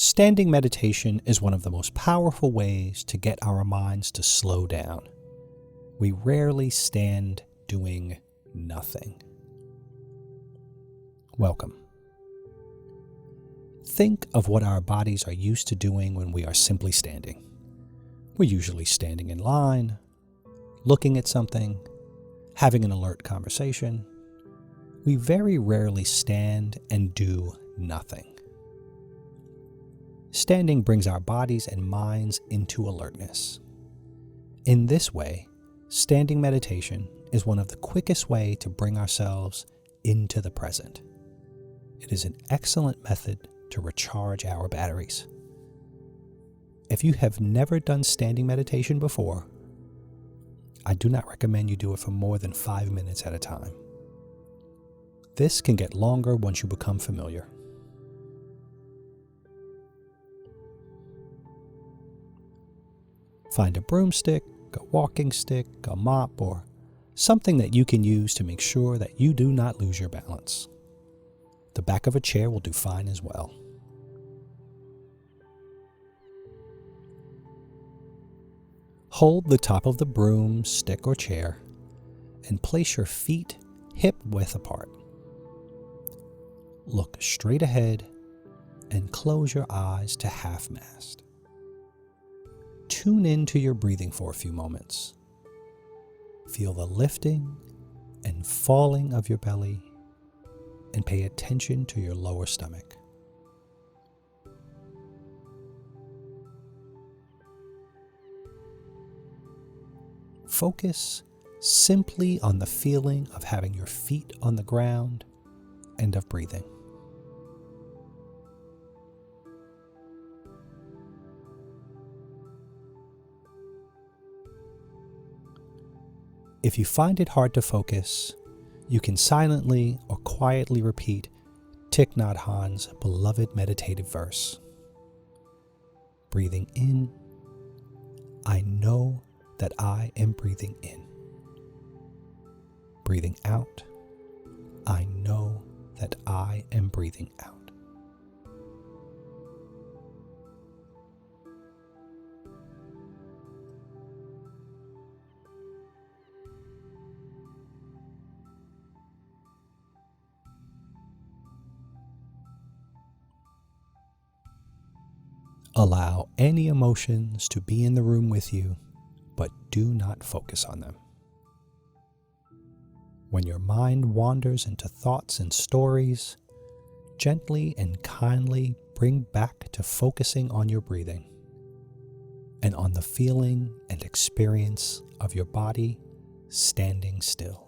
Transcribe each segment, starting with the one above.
Standing meditation is one of the most powerful ways to get our minds to slow down. We rarely stand doing nothing. Welcome. Think of what our bodies are used to doing when we are simply standing. We're usually standing in line, looking at something, having an alert conversation. We very rarely stand and do nothing. Standing brings our bodies and minds into alertness. In this way, standing meditation is one of the quickest ways to bring ourselves into the present. It is an excellent method to recharge our batteries. If you have never done standing meditation before, I do not recommend you do it for more than 5 minutes at a time. This can get longer once you become familiar. Find a broomstick, a walking stick, a mop, or something that you can use to make sure that you do not lose your balance. The back of a chair will do fine as well. Hold the top of the broom, stick, or chair and place your feet hip-width apart. Look straight ahead and close your eyes to half-mast. Tune into your breathing for a few moments. Feel the lifting and falling of your belly and pay attention to your lower stomach. Focus simply on the feeling of having your feet on the ground and of breathing. If you find it hard to focus, you can silently or quietly repeat Thich Nhat Hanh's beloved meditative verse. Breathing in, I know that I am breathing in. Breathing out, I know that I am breathing out. Allow any emotions to be in the room with you, but do not focus on them. When your mind wanders into thoughts and stories, gently and kindly bring back to focusing on your breathing and on the feeling and experience of your body standing still.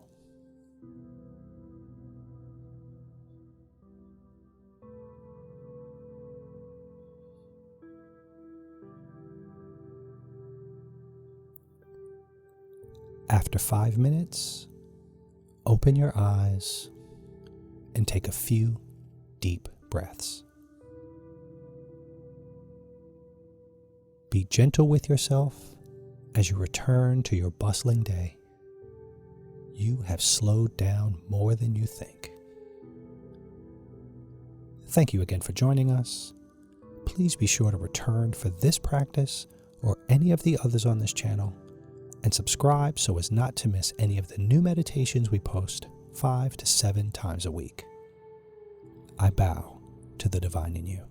After 5 minutes, open your eyes and take a few deep breaths. Be gentle with yourself as you return to your bustling day. You have slowed down more than you think. Thank you again for joining us. Please be sure to return for this practice or any of the others on this channel, and subscribe so as not to miss any of the new meditations we post 5 to 7 times a week. I bow to the divine in you.